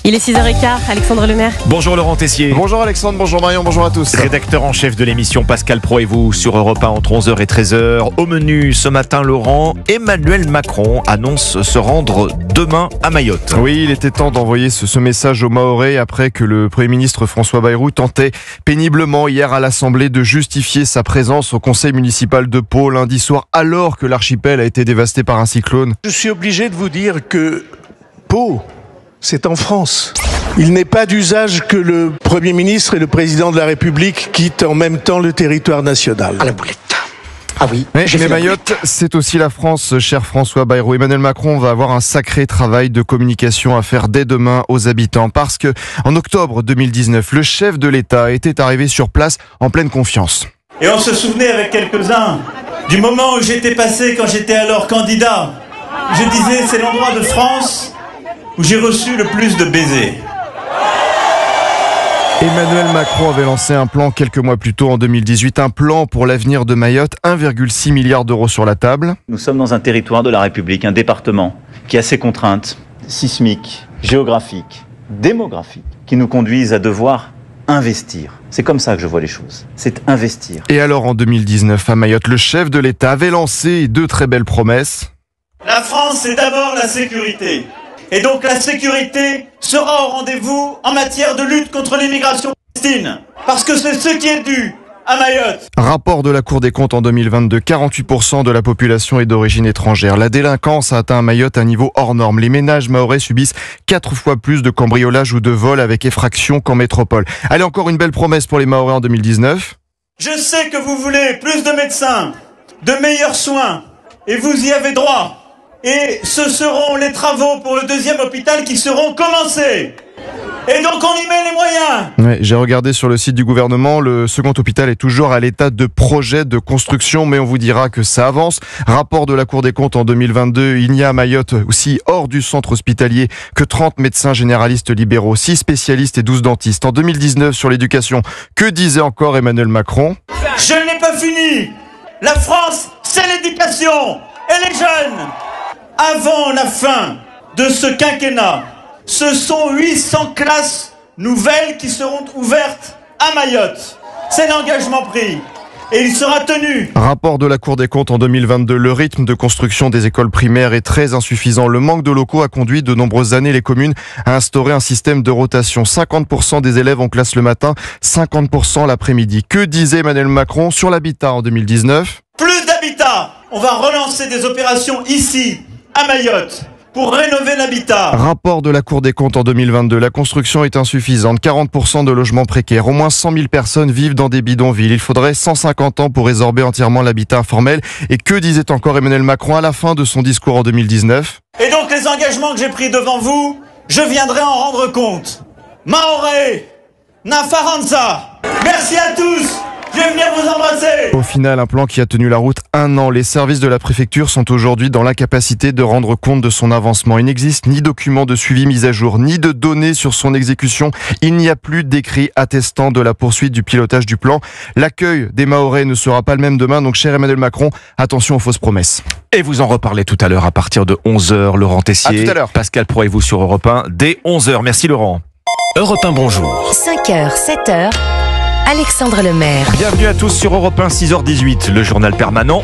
Il est 6h15, Alexandre Lemaire. Bonjour Laurent Tessier. Bonjour Alexandre, bonjour Marion, bonjour à tous. Rédacteur en chef de l'émission Pascal Pro et vous sur Europe 1 entre 11h et 13h. Au menu ce matin, Laurent, Emmanuel Macron annonce se rendre demain à Mayotte. Oui, il était temps d'envoyer ce message aux Mahorais après que le Premier ministre François Bayrou tentait péniblement hier à l'Assemblée de justifier sa présence au conseil municipal de Pau lundi soir alors que l'archipel a été dévasté par un cyclone. Je suis obligé de vous dire que Pau, c'est en France. Il n'est pas d'usage que le Premier ministre et le Président de la République quittent en même temps le territoire national. À la boulette. Ah oui, Mais Mayotte, c'est aussi la France, cher François Bayrou. Emmanuel Macron va avoir un sacré travail de communication à faire dès demain aux habitants parce que en octobre 2019, le chef de l'État était arrivé sur place en pleine confiance. Et on se souvenait avec quelques-uns du moment où j'étais passé quand j'étais alors candidat. Je disais, c'est l'endroit de France où j'ai reçu le plus de baisers. Emmanuel Macron avait lancé un plan quelques mois plus tôt en 2018, un plan pour l'avenir de Mayotte, 1,6 milliard d'euros sur la table. Nous sommes dans un territoire de la République, un département qui a ses contraintes sismiques, géographiques, démographiques, qui nous conduisent à devoir investir. C'est comme ça que je vois les choses, c'est investir. Et alors en 2019 à Mayotte, le chef de l'État avait lancé deux très belles promesses. La France, c'est d'abord la sécurité. Et donc la sécurité sera au rendez-vous en matière de lutte contre l'immigration clandestine. Parce que c'est ce qui est dû à Mayotte. Rapport de la Cour des comptes en 2022, 48% de la population est d'origine étrangère. La délinquance a atteint à Mayotte un niveau hors norme. Les ménages mahorais subissent 4 fois plus de cambriolages ou de vols avec effraction qu'en métropole. Allez, encore une belle promesse pour les Mahorais en 2019. Je sais que vous voulez plus de médecins, de meilleurs soins, et vous y avez droit. Et ce seront les travaux pour le deuxième hôpital qui seront commencés. Et donc on y met les moyens. Ouais, j'ai regardé sur le site du gouvernement, le second hôpital est toujours à l'état de projet de construction, mais on vous dira que ça avance. Rapport de la Cour des comptes en 2022, il n'y a à Mayotte aussi hors du centre hospitalier que 30 médecins généralistes libéraux, 6 spécialistes et 12 dentistes. En 2019 sur l'éducation, que disait encore Emmanuel Macron ? Je n'ai pas fini. La France, c'est l'éducation et les jeunes. Avant la fin de ce quinquennat, ce sont 800 classes nouvelles qui seront ouvertes à Mayotte. C'est l'engagement pris et il sera tenu. Rapport de la Cour des comptes en 2022, le rythme de construction des écoles primaires est très insuffisant. Le manque de locaux a conduit de nombreuses années les communes à instaurer un système de rotation. 50% des élèves en classe le matin, 50% l'après-midi. Que disait Emmanuel Macron sur l'habitat en 2019 ? Plus d'habitat. On va relancer des opérations ici, à Mayotte, pour rénover l'habitat. Rapport de la Cour des comptes en 2022, la construction est insuffisante, 40% de logements précaires, au moins 100 000 personnes vivent dans des bidonvilles. Il faudrait 150 ans pour résorber entièrement l'habitat informel. Et que disait encore Emmanuel Macron à la fin de son discours en 2019 ? Et donc les engagements que j'ai pris devant vous, je viendrai en rendre compte. Maoré, Nafaranza, merci à tous. Je vais venir vous embrasser. Au final, un plan qui a tenu la route 1 an. Les services de la préfecture sont aujourd'hui dans l'incapacité de rendre compte de son avancement. Il n'existe ni document de suivi mis à jour, ni de données sur son exécution. Il n'y a plus d'écrit attestant de la poursuite du pilotage du plan. L'accueil des Mahorais ne sera pas le même demain. Donc, cher Emmanuel Macron, attention aux fausses promesses. Et vous en reparlez tout à l'heure à partir de 11h, Laurent Tessier. À tout à l'heure. Pascal Pro et vous sur Europe 1 dès 11h. Merci Laurent. Europe 1, bonjour. 5h, 7h, Alexandre Lemaire. Bienvenue à tous sur Europe 1, 6h18, le journal permanent.